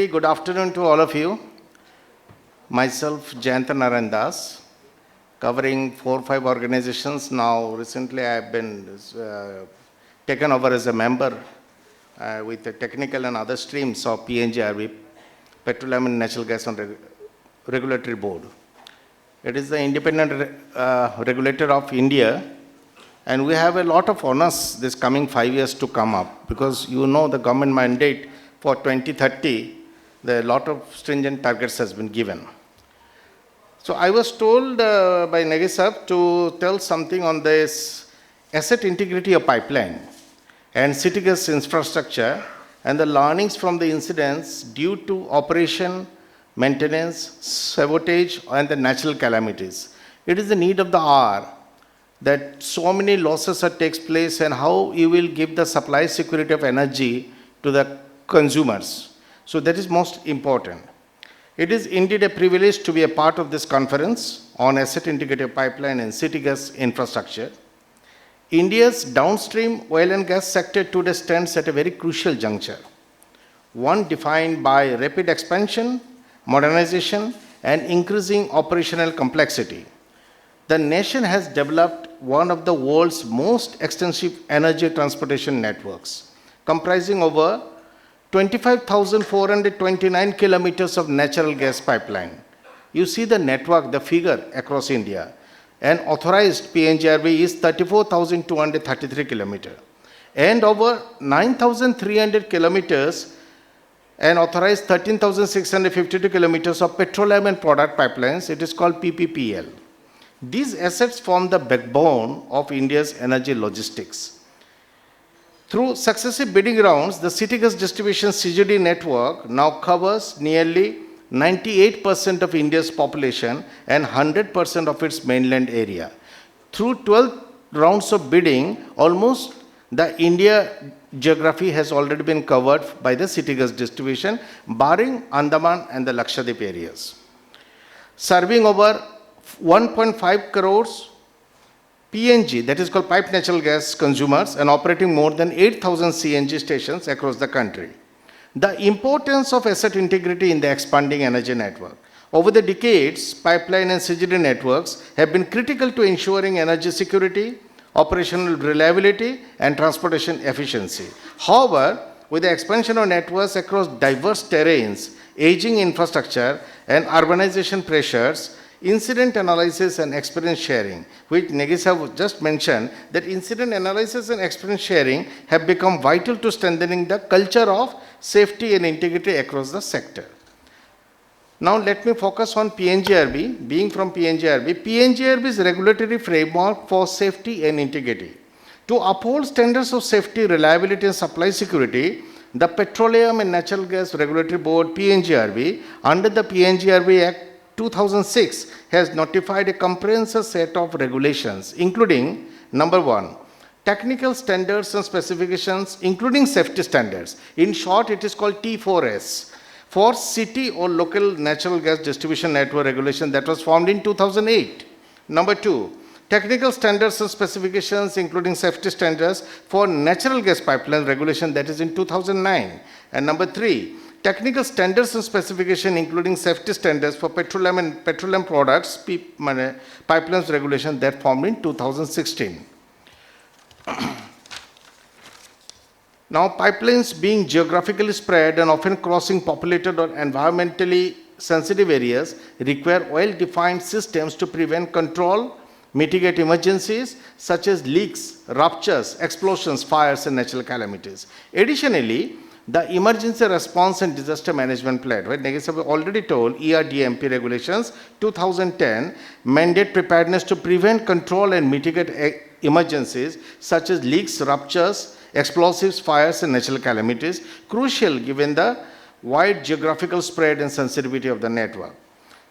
very good afternoon to all of you. Myself, Jayanta Narayan, covering 4 or 5 organizations. Now, recently I have been taken over as a member with the technical and other streams of PNGRB, Petroleum and Natural Gas on Regulatory Board. It is the independent regulator of India, and we have a lot of honors this coming 5 years to come up, because you know the government mandate for 2030, a lot of stringent targets has been given. So I was told by Nagisab to tell something on this asset integrity of pipeline and city gas infrastructure and the learnings from the incidents due to operation, maintenance, sabotage, and the natural calamities. It is the need of the hour that so many losses takes place, and how you will give the supply security of energy to the consumers. So that is most important. It is indeed a privilege to be a part of this conference on asset integrated pipeline and city gas infrastructure. India's downstream oil and gas sector today stands at a very crucial juncture, one defined by rapid expansion, modernization, and increasing operational complexity. The nation has developed one of the world's most extensive energy transportation networks, comprising over 25,429 kilometers of natural gas pipeline. You see the network, the figure across India. And authorized PNGRB is 34,233 kilometers. And over 9,300 kilometers and authorized 13,652 kilometers of petroleum and product pipelines. It is called PPPL. These assets form the backbone of India's energy logistics. Through successive bidding rounds, the city gas distribution CGD network now covers nearly 98% of India's population and 100% of its mainland area. Through 12 rounds of bidding, almost the India geography has already been covered by the city gas distribution, barring Andaman and the Lakshadweep areas. Serving over 1.5 crores PNG, that is called piped natural gas consumers, and operating more than 8,000 CNG stations across the country. The importance of asset integrity in the expanding energy network. Over the decades, pipeline and CGD networks have been critical to ensuring energy security, operational reliability, and transportation efficiency. However, with the expansion of networks across diverse terrains, aging infrastructure, and urbanization pressures, incident analysis and experience sharing, which Negisa just mentioned, that incident analysis and experience sharing have become vital to strengthening the culture of safety and integrity across the sector. Now let me focus on PNGRB. Being from PNGRB, PNGRB's regulatory framework for safety and integrity. To uphold standards of safety, reliability, and supply security, the Petroleum and Natural Gas Regulatory Board, PNGRB, under the PNGRB Act 2006, has notified a comprehensive set of regulations, including, number 1, technical standards and specifications, including safety standards. In short, it is called T4S, for city or local natural gas distribution network regulation, that was formed in 2008. Number 2, technical standards and specifications, including safety standards for natural gas pipeline regulation, that is in 2009. And number 3, technical standards and specification, including safety standards for petroleum and petroleum products, pipelines regulation, that formed in 2016. Now, pipelines being geographically spread and often crossing populated or environmentally sensitive areas require well-defined systems to prevent, control, mitigate emergencies such as leaks, ruptures, explosions, fires, and natural calamities. Additionally, the Emergency Response and Disaster Management Plan, right? Negisa already told, ERDMP regulations 2010 mandate preparedness to prevent, control, and mitigate emergencies such as leaks, ruptures, explosives, fires, and natural calamities, crucial given the wide geographical spread and sensitivity of the network.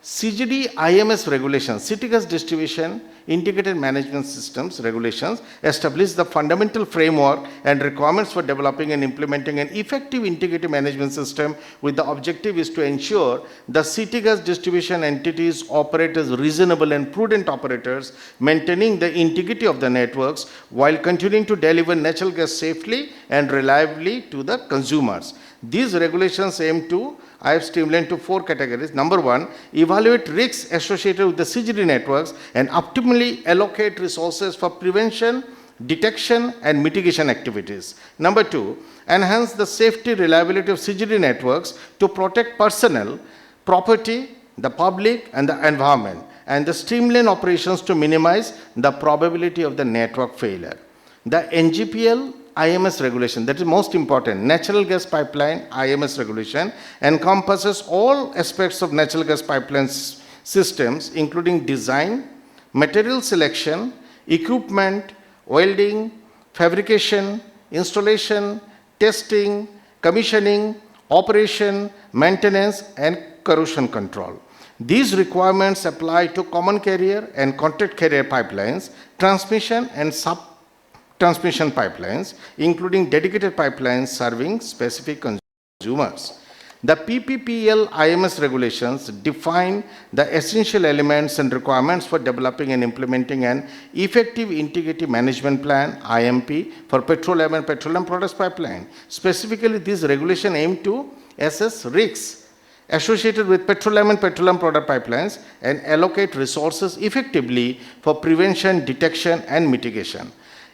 CGD IMS regulations, city gas distribution, Integrated Management Systems regulations establish the fundamental framework and requirements for developing and implementing an effective integrated management system with the objective is to ensure the city gas distribution entities operate as reasonable and prudent operators, maintaining the integrity of the networks while continuing to deliver natural gas safely and reliably to the consumers. These regulations aim to, I have streamlined to 4 categories. Number 1, evaluate risks associated with the CGD networks and optimally allocate resources for prevention, detection and mitigation activities. Number 2, enhance the safety reliability of CGD networks to protect personnel, property, the public and the environment, and the streamline operations to minimize the probability of the network failure. The NGPL IMS regulation, that is most important, natural gas pipeline IMS regulation encompasses all aspects of natural gas pipeline systems, including design, material selection, equipment, welding, fabrication, installation, testing, commissioning, operation, maintenance, and corrosion control. These requirements apply to common carrier and contract carrier pipelines, transmission and sub-transmission pipelines, including dedicated pipelines serving specific consumers. The PPPL IMS regulations define the essential elements and requirements for developing and implementing an effective integrated management plan (IMP) for petroleum and petroleum products pipeline. Specifically, these regulations aim to assess risks associated with petroleum and petroleum product pipelines and allocate resources effectively for prevention, detection, and mitigation.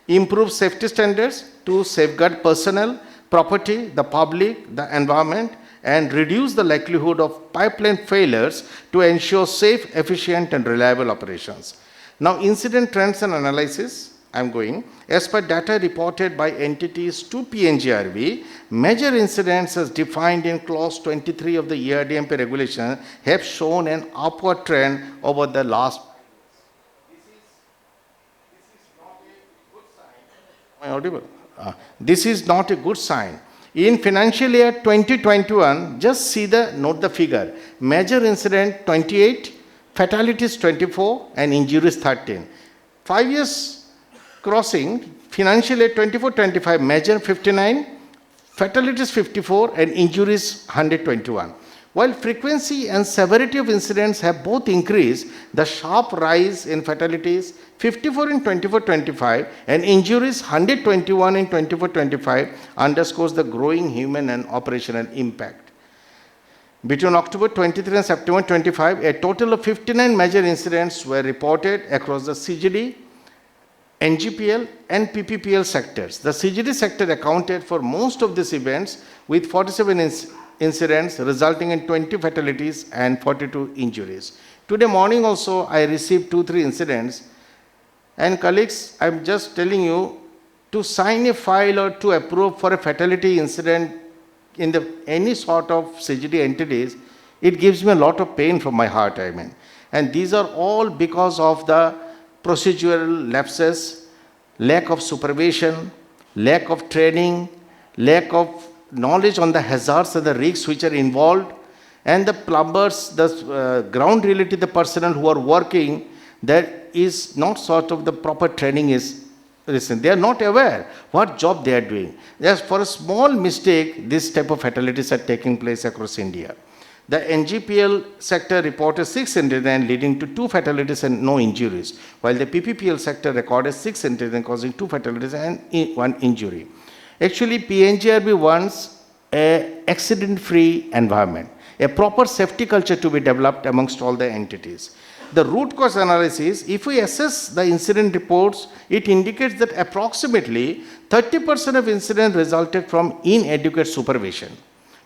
Improve safety standards to safeguard personnel, property, the public, the environment, and reduce the likelihood of pipeline failures to ensure safe, efficient, and reliable operations. Now, incident trends and analysis. As per data reported by entities to PNGRB, major incidents as defined in clause 23 of the ERDMP regulation have shown an upward trend over the last. Am I audible? This is not a good sign. In financial year 2021, just note the figure. Major incident 28, fatalities 24, and injuries 13. 5 years crossing, financial year 24-25, major 59, fatalities 54, and injuries 121. While frequency and severity of incidents have both increased, the sharp rise in fatalities 54 in 24-25 and injuries 121 in 24-25 underscores the growing human and operational impact. Between October 23 and September 25, a total of 59 major incidents were reported across the CGD, NGPL and PPPL sectors. The CGD sector accounted for most of these events with 47 incidents resulting in 20 fatalities and 42 injuries. Today morning also I received 2-3 incidents, and colleagues, I'm just telling you to sign a file or to approve for a fatality incident in any sort of CGD entities, it gives me a lot of pain from my heart, and these are all because of the procedural lapses, lack of supervision, lack of training, lack of knowledge on the hazards and the risks which are involved, and the plumbers, the ground reality, the personnel who are working, there is not sort of the proper training is listen. They are not aware what job they are doing. Just for a small mistake, this type of fatalities are taking place across India. The NGPL sector reported 6 incidents leading to 2 fatalities and no injuries, while the PPPL sector recorded 6 incidents causing 2 fatalities and 1 injury. Actually, PNGRB wants an accident-free environment, a proper safety culture to be developed amongst all the entities. The root cause analysis, if we assess the incident reports, it indicates that approximately 30% of incidents resulted from inadequate supervision,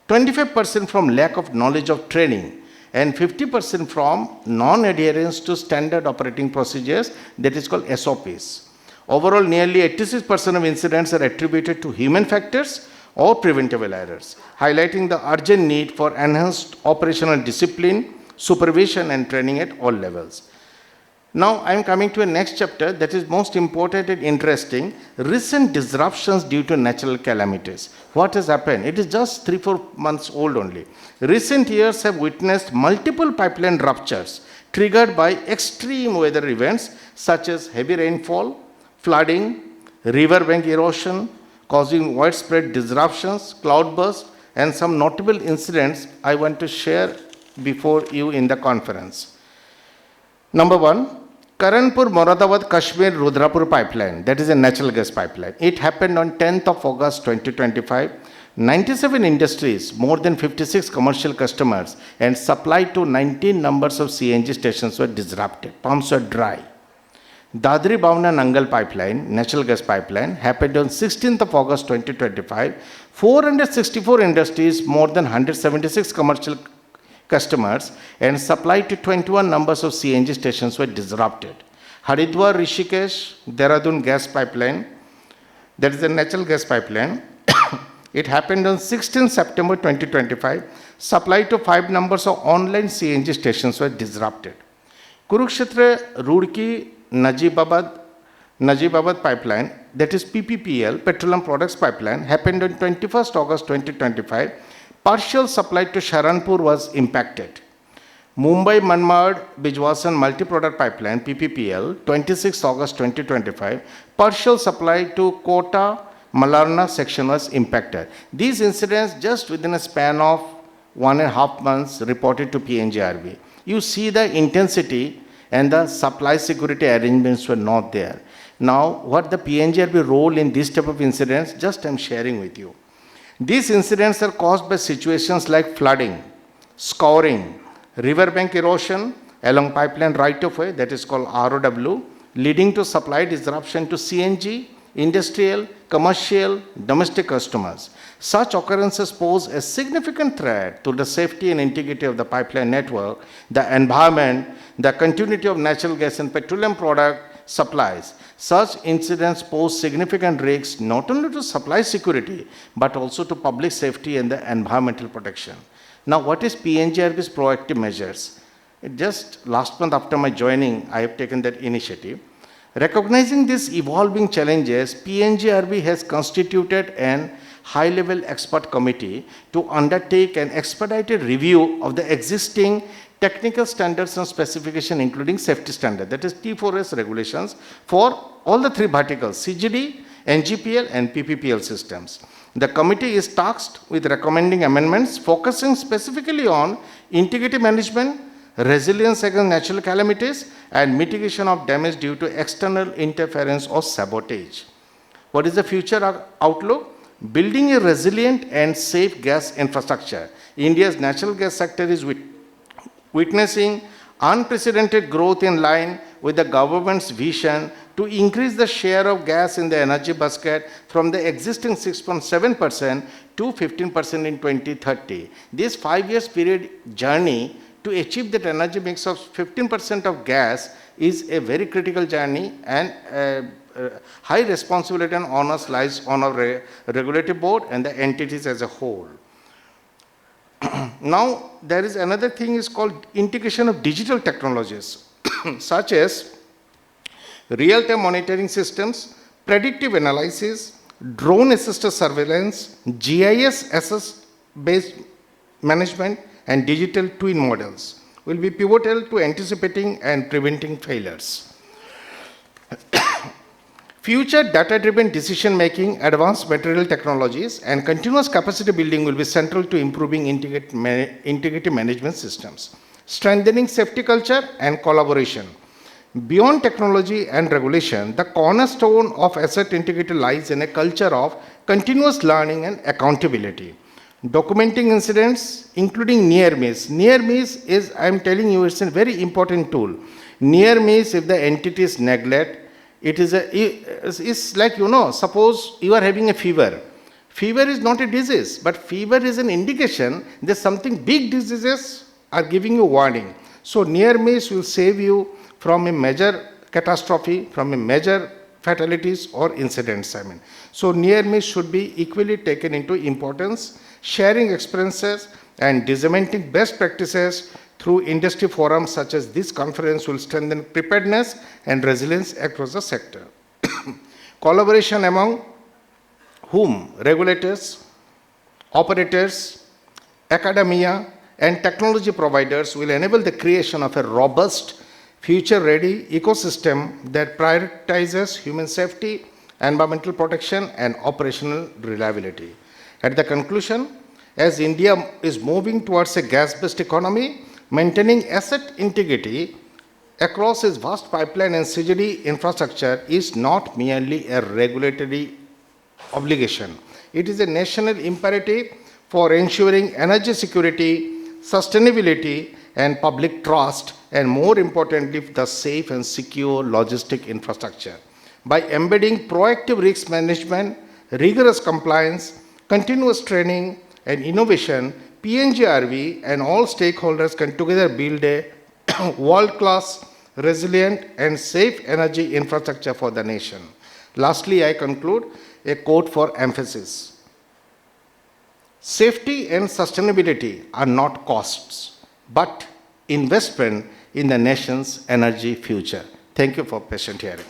25% from lack of knowledge of training, and 50% from non-adherence to standard operating procedures, that is called SOPs. Overall, nearly 86% of incidents are attributed to human factors or preventable errors, highlighting the urgent need for enhanced operational discipline, supervision and training at all levels. Now I am coming to a next chapter that is most important and interesting, recent disruptions due to natural calamities. What has happened? It is just 3-4 months old only. Recent years have witnessed multiple pipeline ruptures, triggered by extreme weather events such as heavy rainfall, flooding, riverbank erosion, causing widespread disruptions, cloudbursts, and some notable incidents I want to share before you in the conference. Number one, Karanpur Moradabad Kashmir Rudrapur pipeline, that is a natural gas pipeline. It happened on 10th of August 2025. 97 industries, more than 56 commercial customers, and supply to 19 numbers of CNG stations were disrupted. Pumps were dry. Dadri Bhavna Nangal pipeline, natural gas pipeline, happened on 16th of August 2025. 464 industries, more than 176 commercial customers, and supply to 21 numbers of CNG stations were disrupted. Haridwar Rishikesh Dehradun gas pipeline, that is a natural gas pipeline. It happened on 16 September 2025. Supply to 5 numbers of online CNG stations were disrupted. Kurukshetra Roorkee Najibabad pipeline, that is PPPL, Petroleum Products Pipeline, happened on 21st August 2025. Partial supply to Sharanpur was impacted. Mumbai Manmad Bijwasan Multi-Product Pipeline, PPPL, 26th August 2025. Partial supply to Kota Malarna section was impacted. These incidents just within a span of 1.5 months reported to PNGRB. You see the intensity and the supply security arrangements were not there. Now, what the PNGRB role in this type of incidents, just I'm sharing with you. These incidents are caused by situations like flooding, scouring, riverbank erosion along pipeline right-of-way, that is called ROW, leading to supply disruption to CNG, industrial, commercial, domestic customers. Such occurrences pose a significant threat to the safety and integrity of the pipeline network, the environment, the continuity of natural gas and petroleum product supplies. Such incidents pose significant risks not only to supply security, but also to public safety and the environmental protection. Now, what is PNGRB's proactive measures? Just last month after my joining, I have taken that initiative. Recognizing these evolving challenges, PNGRB has constituted an high-level expert committee to undertake an expedited review of the existing technical standards and specification, including safety standard, that is T4S regulations, for all the 3 verticals, CGD, NGPL, and PPPL systems. The committee is tasked with recommending amendments focusing specifically on integrity management, resilience against natural calamities, and mitigation of damage due to external interference or sabotage. What is the future outlook? Building a resilient and safe gas infrastructure. India's natural gas sector is witnessing unprecedented growth in line with the government's vision to increase the share of gas in the energy basket from the existing 6.7% to 15% in 2030. This 5 years period journey to achieve that energy mix of 15% of gas is a very critical journey, and high responsibility and onus lies on our regulatory board and the entities as a whole. Now, there is another thing is called integration of digital technologies, such as real-time monitoring systems, predictive analysis, drone-assisted surveillance, GIS-based management, and digital twin models will be pivotal to anticipating and preventing failures. Future data-driven decision-making, advanced material technologies, and continuous capacity building will be central to improving integrated management systems, strengthening safety culture and collaboration. Beyond technology and regulation, the cornerstone of asset integrity lies in a culture of continuous learning and accountability. Documenting incidents, including near miss. Near miss is, I'm telling you, it's a very important tool. Near miss, if the entities neglect, it's like, suppose you are having a fever. Fever is not a disease, but fever is an indication that something big diseases are giving you warning. So near miss will save you from a major catastrophe, from a major fatalities or incidents. So near miss should be equally taken into importance. Sharing experiences and disseminating best practices through industry forums such as this conference will strengthen preparedness and resilience across the sector. Collaboration among whom? Regulators, operators, academia, and technology providers will enable the creation of a robust, future-ready ecosystem that prioritizes human safety, environmental protection, and operational reliability. At the conclusion, as India is moving towards a gas-based economy, maintaining asset integrity across its vast pipeline and CGD infrastructure is not merely a regulatory obligation. It is a national imperative for ensuring energy security, sustainability, and public trust, and more importantly, the safe and secure logistic infrastructure. By embedding proactive risk management, rigorous compliance, continuous training, and innovation, PNGRB and all stakeholders can together build a world-class, resilient, and safe energy infrastructure for the nation. Lastly, I conclude a quote for emphasis. Safety and sustainability are not costs, but investment in the nation's energy future. Thank you for patient hearing.